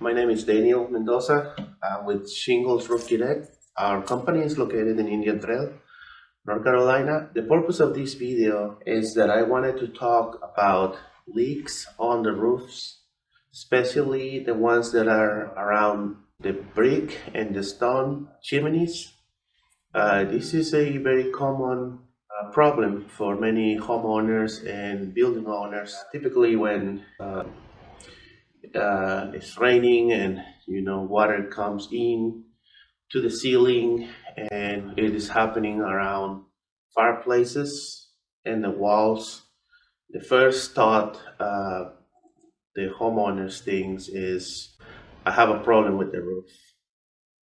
My name is Daniel Mendoza. I'm with Shingles Roof Direct. Our company is located in Indian Trail, North Carolina. The purpose of this video is that I wanted to talk about leaks on the roofs, especially the ones that are around the brick and the stone chimneys. This is a very common problem for many homeowners and building owners. Typically, when it's raining and water comes in to the ceiling, and it is happening around fireplaces and the walls. The first thought the homeowners thinks is, I have a problem with the roof,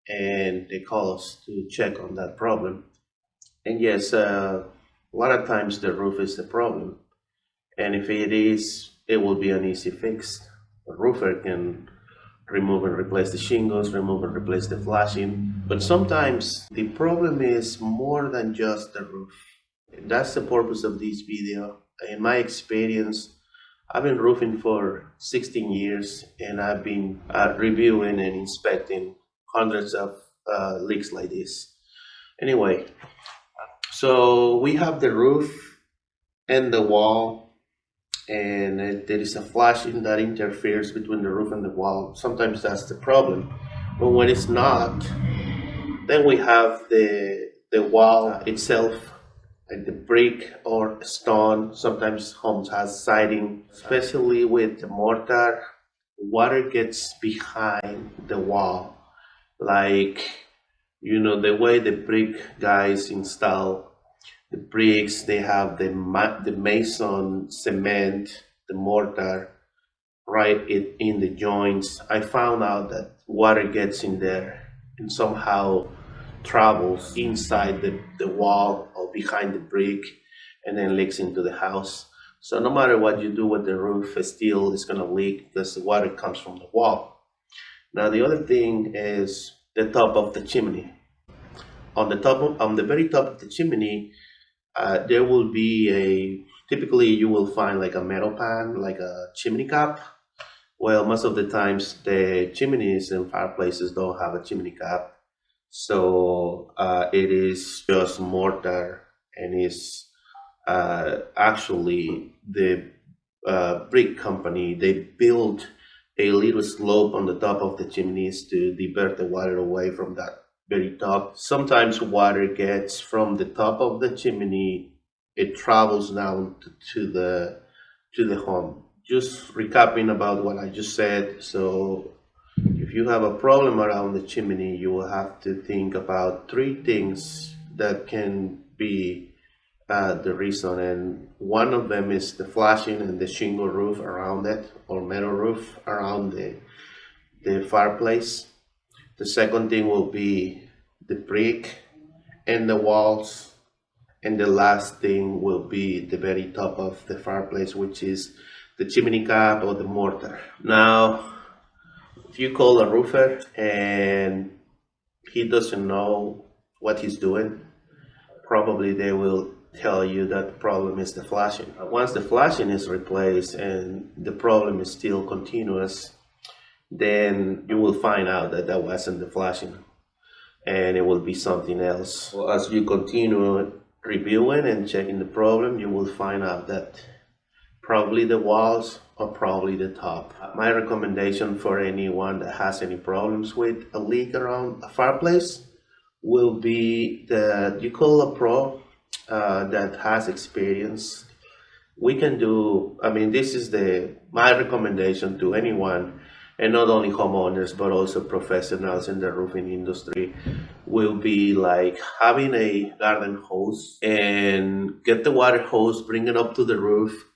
and they call us to check on that problem. And yes, a lot of times the roof is the problem, and if it is, it will be an easy fix. A roofer can remove and replace the shingles, remove and replace the flashing. But sometimes the problem is more than just the roof. That's the purpose of this video. In my experience, I've been roofing for 16 years, and I've been reviewing and inspecting hundreds of leaks like this. Anyway, so we have the roof and the wall, and there is a flashing that interferes between the roof and the wall. Sometimes that's the problem, but when it's not, then we have the wall itself, like the brick or stone. Sometimes homes has siding, especially with the mortar. Water gets behind the wall, like the way the brick guys install the bricks. They have the mason cement, the mortar, right in the joints. I found out that water gets in there and somehow travels inside the wall or behind the brick, and then leaks into the house. So no matter what you do with the roof, it still is going to leak because the water comes from the wall. Now the other thing is the top of the chimney. On the very top of the chimney, there will be typically you will find like a metal pan, like a chimney cap. Well, most of the times the chimneys and fireplaces don't have a chimney cap. So it is just mortar, and is actually the brick company. They build a little slope on the top of the chimneys to divert the water away from that very top. Sometimes water gets from the top of the chimney, it travels down to the home. Just recapping about what I just said. So if you have a problem around the chimney, you will have to think about three things that can be the reason, and one of them is the flashing and the shingle roof around it, or metal roof around the fireplace. The second thing will be the brick and the walls. And the last thing will be the very top of the fireplace, which is the chimney cap or the mortar. Now, if you call a roofer and he doesn't know what he's doing, probably they will tell you that the problem is the flashing. Once the flashing is replaced and the problem is still continuous, then you will find out that that wasn't the flashing, and it will be something else. So as you continue reviewing and checking the problem, you will find out that probably the walls or probably the top. My recommendation for anyone that has any problems with a leak around a fireplace will be that you call a pro that has experience. We can do, this is my recommendation to anyone, and not only homeowners but also professionals in the roofing industry, will be like having a garden hose and get the water hose, bring it up to the roof,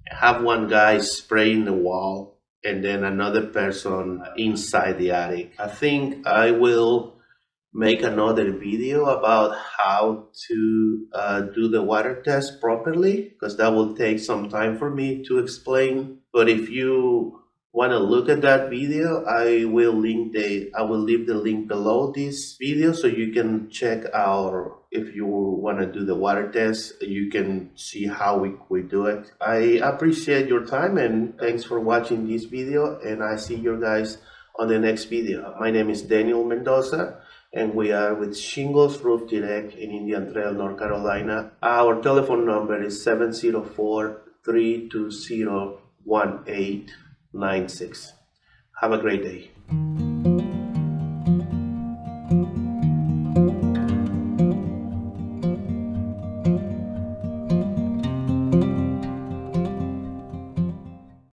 have one guy spraying the wall, and then another person inside the attic. I think I will make another video about how to do the water test properly, because that will take some time for me to explain. But if you want to look at that video, I will leave the link below this video, so you can check out. If you want to do the water test, you can see how we do it. I appreciate your time, and thanks for watching this video, and I see you guys on the next video. My name is Daniel Mendoza, and we are with Shingles Roof Direct in Indian Trail, North Carolina. Our telephone number is 704-320-1896. Have a great day.